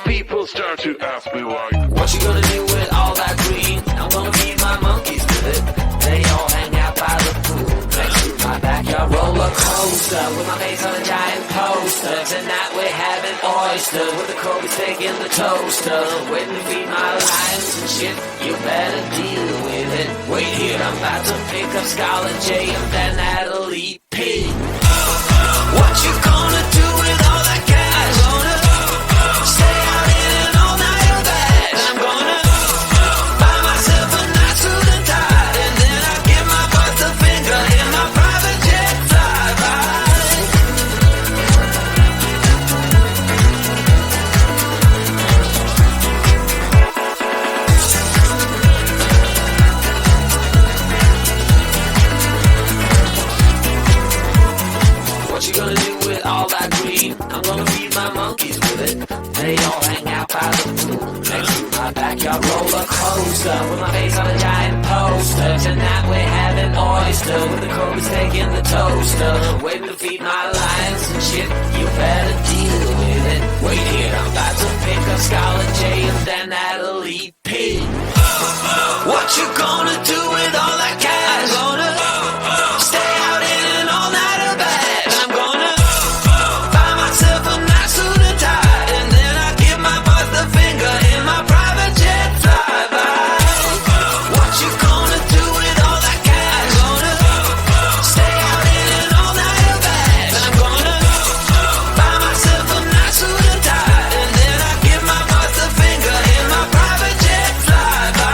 People start to ask me why. What you gonna do with all that green? I'm gonna feed my monkeys with it. They all hang out by the pool next to my backyard roller coaster with my face on a giant poster. Tonight we're having oyster with the Kobe steak in the toaster. Waiting to feed my lions and shit. You better deal with it. Wait here, I'm about to pick up Scarlett J and then Natalie P. What you gonna do with all that cash? Gonna stay out in an all-nighter bag. I'm gonna buy myself a nice suit and tie, and then I'll give my butt the finger in my private jet flyby. What you gonna do with all that green? I'm gonna feed my monkeys with it. They all hang out by the pool next to my backyard roller coaster with my face on a giant poster. Tonight we're having oyster with the Kobe steak in the toaster. Waiting to feed my lions and shit. You better deal with it. Wait here, I'm about to pick up Scarlett J and then Natalie P. What you gonna do with all that cash? Gonna stay out in an all-nighter bag. I'm gonna buy myself a nice suit and tie, and then I give my boss the finger in my private jet flyby. What you gonna do with all that cash? Gonna stay out in an all-nighter bag. I'm gonna buy myself a nice suit and tie, and then I give my boss the finger in my private jet flyby.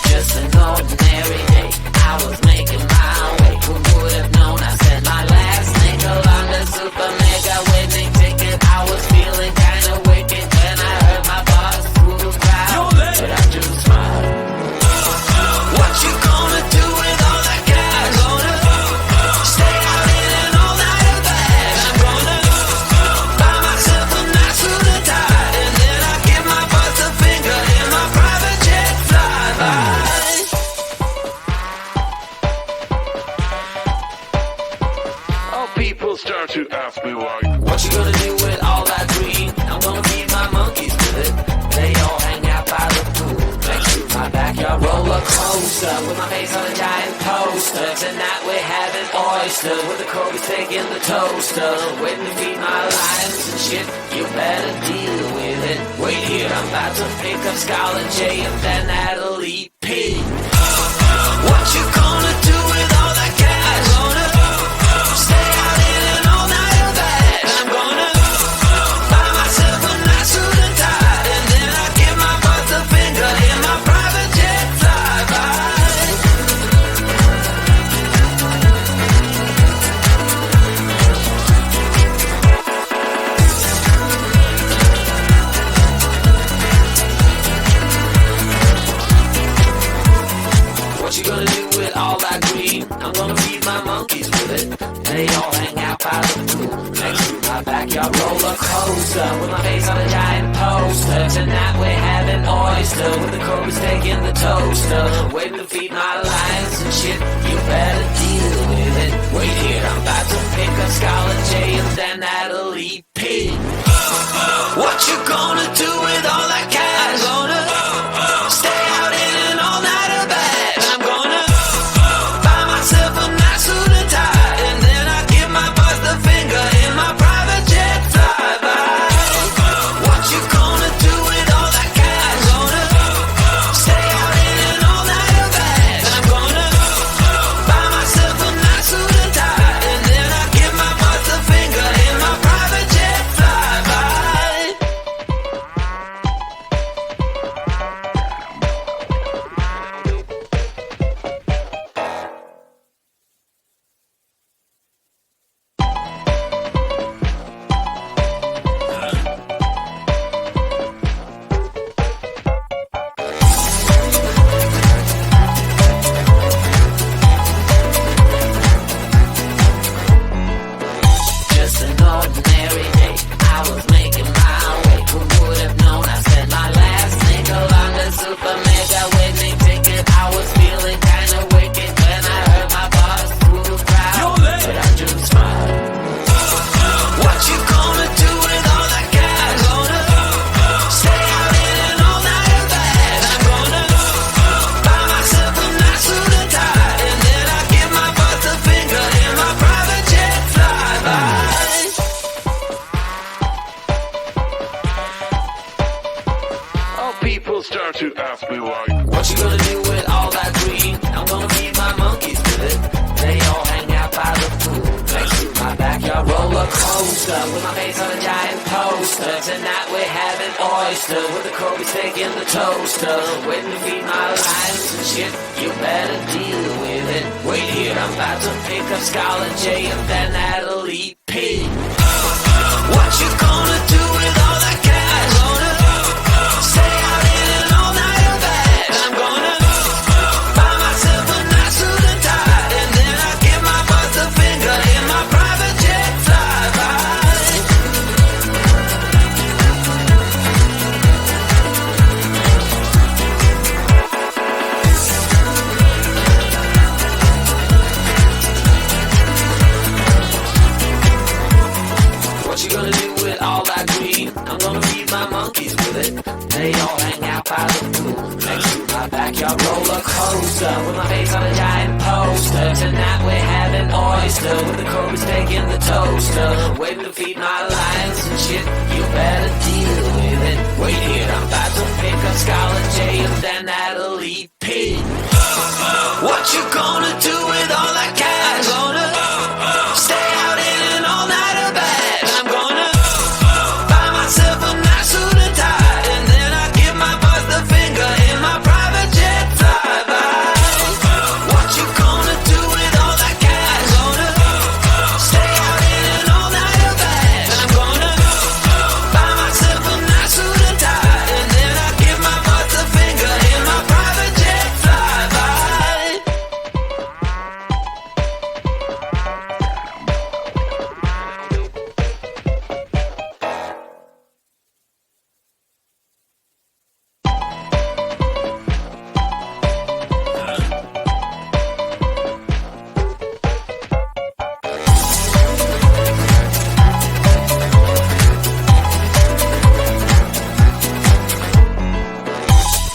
Just an ordinary day, I was making my way. Who would have known I said my last nickel on the super mega winning ticket? I was feeling kinda wicked when I heard my boss through the crowd, but I just smiled. What you gonna do with all that cash? Gonna stay out in an all-nighter bag. I'm gonna buy myself a nice suit and tie, and then I give my boss a finger in my private jet flyby. Oh, people start to ask me why. What you gonna do with all that green? I'm gonna feed my monkeys with it. They all hang out by the pool next to my backyard roller coaster with my face on a giant poster. Tonight we're having oyster with the Kobe steak in the toaster. Waiting to feed my lions and shit. You better deal with it. Wait here, I'm about to pick up Scarlett J and then Natalie P. What you gonna do with all that cash? Gonna stay out in an all-nighter bag. I'm gonna buy myself a nice suit and tie, and then I give my boss the finger in my private jet flyby. What you gonna do with all that green? I'm gonna feed my monkeys with it. They all hang out by the pool next to my backyard roller coaster with my face on a giant poster. Tonight we're having oyster with the Kobe steak in the toaster. Waiting to feed my lions and shit. You better deal with it. Wait here, I'm about to pick up Scarlett J and then Natalie P. What you gonna do with all that cash? Gonna stay out in an all-nighter bag. I'm gonna buy myself a nice suit and tie, and then I give my boss the finger in my private jet flyby. What you gonna do with all that cash? Gonna stay out in an all-nighter bag. I'm gonna buy myself a nice suit and tie, and then I give my boss the finger in my private jet flyby. me like, what you gonna do with all that green? I'm gonna feed my monkeys with it. They all hang out by the pool next to my backyard roller coaster with my face on a giant poster. Tonight we're having oyster with the Kobe steak in the toaster. Waiting to feed my lions and shit. You better deal with it. Wait here, I'm about to pick up Scarlett J and then Natalie P. What you gonna do with all that cash? Gonna stay out in an all-nighter bag. I'm gonna buy myself a nice suit and tie, and then I give my boss the finger in my private jet flyby. What you gonna do with all that green? I'm gonna feed my monkeys with it. They all hang out by the pool next to my backyard roller coaster with my face on a giant poster. Tonight we're having oyster with the Kobe steak in the toaster. Waiting to feed my lions and shit. You better deal with it. Wait here, I'm about to pick up Scarlett J and then Natalie P. What you gonna do with all that cash? Gonna stay out in an all-nighter bag. I'm gonna buy myself a nice suit and tie, and then I give my boss the finger in my private jet flyby. What you gonna do with all that cash? Gonna stay out in an all-nighter bag. I'm gonna buy myself a nice suit and tie, and then I give my boss the finger in my private jet flyby.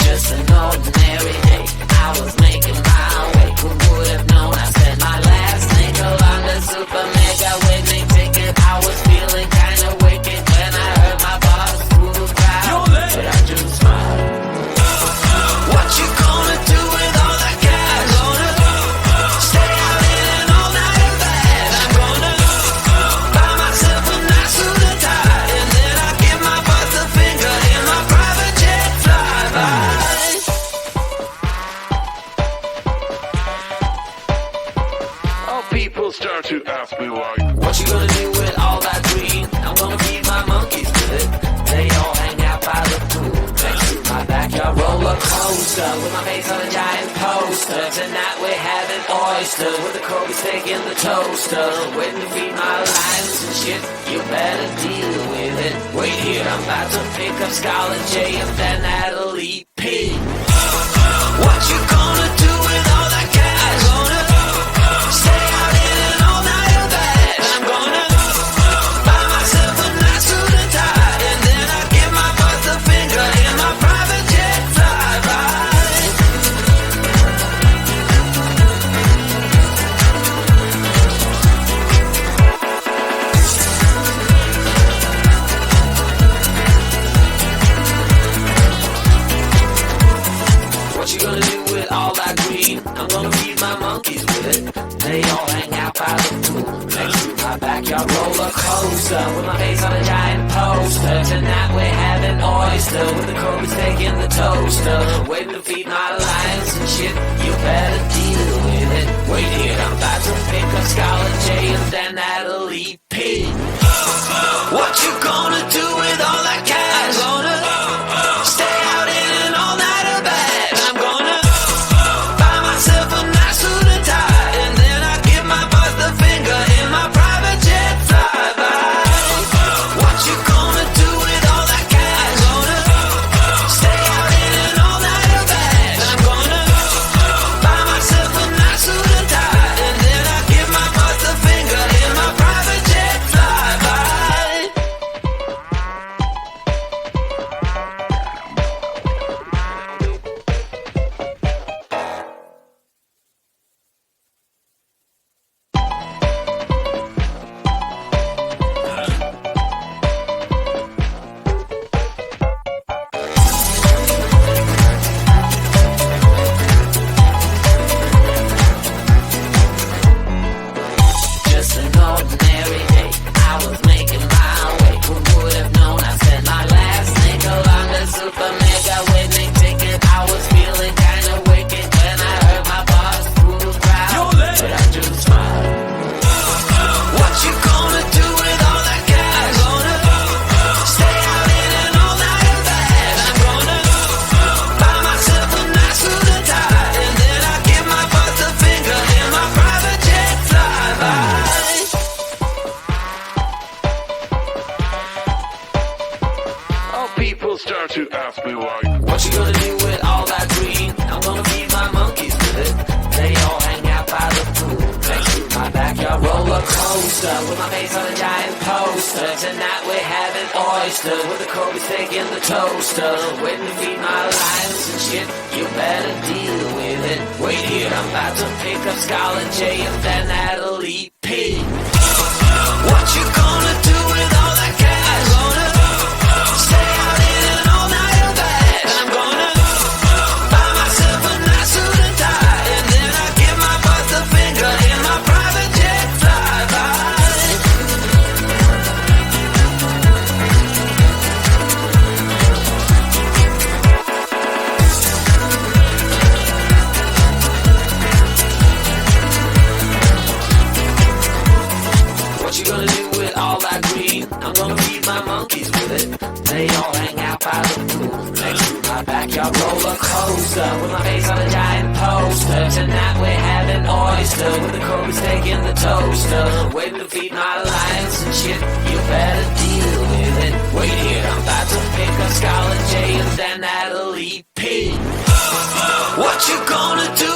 Just an ordinary day, I was making my way. Who would have known I spent my last nickel on the super mega winning ticket? I was feeling kinda wicked when I heard my boss move crowd, but I just smiled. What you gonna do with all that cash? Gonna stay out in an all-nighter bag. I'm gonna buy myself a nice suit and tie, and then I give my boss the finger in my private jet flyby. oh, people start to ask me like, What you gonna do with all that green? I'm gonna feed my monkeys with it. They all hang out by the pool next to my backyard roller coaster with my face on a giant poster. Tonight we're having oyster with the Kobe steak in the toaster. Waiting to feed my lions and shit. You better deal with it. Wait here, I'm about to pick up Scarlett J and then Natalie P. What you gonna do with all that cash? Gonna stay out in an all-nighter bag. I'm gonna buy myself a nice suit and tie, and then I give my boss the finger in my private jet flyby. What you gonna do with all that green? I'm gonna feed my monkeys with it. They all hang out by the pool next to my backyard roller coaster with my face on a giant poster. Tonight we're having oyster with the Kobe steak in the toaster. Waiting to feed my lions and shit. You better deal with it. Wait here, I'm about to pick up Scarlett J and then Natalie P. What you gonna do with all that cash? Gonna stay out in an all-nighter bag. I'm gonna buy myself a nice suit and tie, and then I give my boss the finger in my private jet flyby. What you gonna do with all that cash? Gonna stay out in an all-nighter bag. I'm gonna buy myself a nice suit and tie, and then I give my boss the finger in my private jet flyby. coaster with the Kobe steak in the toaster, waiting to feed my lions and shit. You better deal with it. Wait here, I'm about to pick up Scarlet J and then Natalie P. What you gonna do with all that cash? Gonna stay out in an all-nighter bash. I'm gonna buy myself a nice suit and tie, and then I give my boss the finger in my private jet flyby. What you gonna do with all that green? I'm gonna feed my monkeys with it. They all hang out by the pool next to my backyard roller coaster with my face on a giant poster. Tonight we're having oyster with the Kobe steak in the toaster, waiting to feed my lions and shit. You better deal with it. Wait here, I'm about to pick up Scarlet J and then Natalie P. What you gonna do